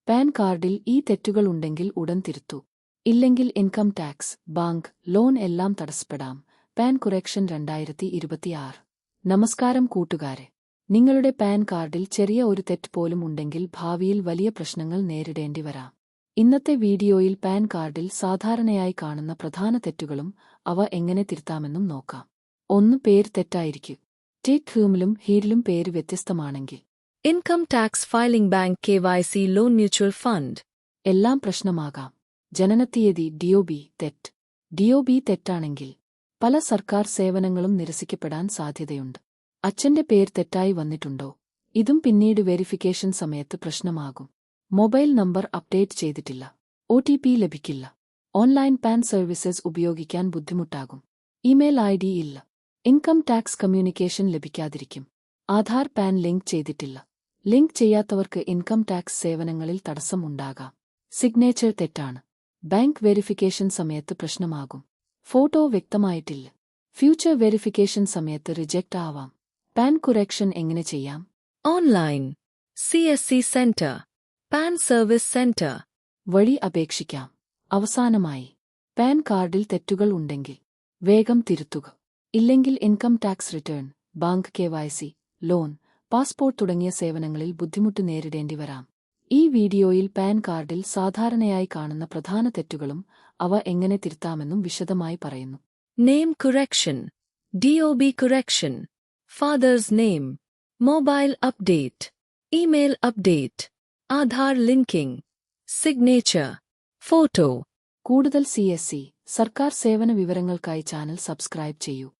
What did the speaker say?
Pan കാർഡിൽ ഈ തെറ്റുകൾ ഉണ്ടെങ്കിൽ ഉടൻ തിരുത്തൂ. ഇല്ലെങ്കിൽ ഇൻകം ടാക്സ്, ബാങ്ക്, ലോൺ എല്ലാം തടസ്സപ്പെടാം. പാൻ കുറക്ഷൻ 2026. നമസ്കാരം കൂട്ടുകാരെ. നിങ്ങളുടെ പാൻ കാർഡിൽ ചെറിയ ഒരു തെറ്റ് പോലും ഉണ്ടെങ്കിൽ ഭാവിയിൽ വലിയ പ്രശ്നങ്ങൾ നേരിടേണ്ടി വരാം. ഇന്നത്തെ വീഡിയോയിൽ പാൻ കാർഡിൽ സാധാരണയായി കാണുന്ന പ്രധാന തെറ്റുകളും അവ എങ്ങനെ തിരുത്താമെന്നും നോക്കാം. 1. പേര് തെറ്റായിരിക്കും. ടേക്ക് ഹൂമിലും ഹീഡിലും പേര് വ്യത്യസ്തമാണെങ്കിൽ. Income tax filing, bank, KYC, loan, mutual fund എല്ലാം പ്രശ്നമാകാം. ജനനത്തീയതി DOB തെറ്റ്. DOB തെറ്റാണെങ്കിൽ പല സർക്കാർ സേവനങ്ങളും നിരസിക്കപ്പെടാൻ സാധ്യതയുണ്ട്. അച്ഛന്റെ പേര് തെറ്റായി വന്നിട്ടുണ്ടോ? ഇതും പിന്നീട് വെരിഫിക്കേഷൻ സമയത്ത് പ്രശ്നമാകും. മൊബൈൽ നമ്പർ അപ്ഡേറ്റ് ചെയ്തിട്ടില്ല. OTP ലഭിക്കില്ല. ഓൺലൈൻ പാൻ സർവീസസ് ഉപയോഗിക്കാൻ ബുദ്ധിമുട്ടാകും. ഇമെയിൽ ID ഇല്ല. ഇൻകം ടാക്സ് കമ്മ്യൂണിക്കേഷൻ ലഭിക്കാതിരിക്കും. ആധാർ പാൻ ലിങ്ക് ചെയ്തിട്ടില്ല. ലിങ്ക് ചെയ്യാത്തവർക്ക് ഇൻകം ടാക്സ് സേവനങ്ങളിൽ തടസ്സം ഉണ്ടാകാം. സിഗ്നേച്ചർ തെറ്റാണ്. ബാങ്ക് വെരിഫിക്കേഷൻ സമയത്ത് പ്രശ്നമാകും. ഫോട്ടോ വ്യക്തമായിട്ടില്ല. ഫ്യൂച്ചർ വെരിഫിക്കേഷൻ സമയത്ത് റിജക്റ്റ് ആവാം. പാൻ കുറക്ഷൻ എങ്ങനെ ചെയ്യാം? Online CSC centre, PAN service centre വഴി അപേക്ഷിക്കാം. അവസാനമായി, പാൻ കാർഡിൽ തെറ്റുകൾ ഉണ്ടെങ്കിൽ വേഗം തിരുത്തുക. ഇല്ലെങ്കിൽ income tax return, bank, KYC, loan, passport തുടങ്ങിയ സേവനങ്ങളിൽ ബുദ്ധിമുട്ട് നേരിടേണ്ടി വരാം. ഈ വീഡിയോയിൽ പാൻ കാർഡിൽ സാധാരണയായി കാണുന്ന പ്രധാന തെറ്റുകളും അവ എങ്ങനെ തിരുത്താമെന്നും വിശദമായി പറയുന്നു. Name correction, DOB correction, father's name, mobile update, email update, Aadhaar linking, signature, photo. കൂടുതൽ CSC സർക്കാർ സേവന വിവരങ്ങൾക്കായി ചാനൽ സബ്സ്ക്രൈബ് ചെയ്യൂ.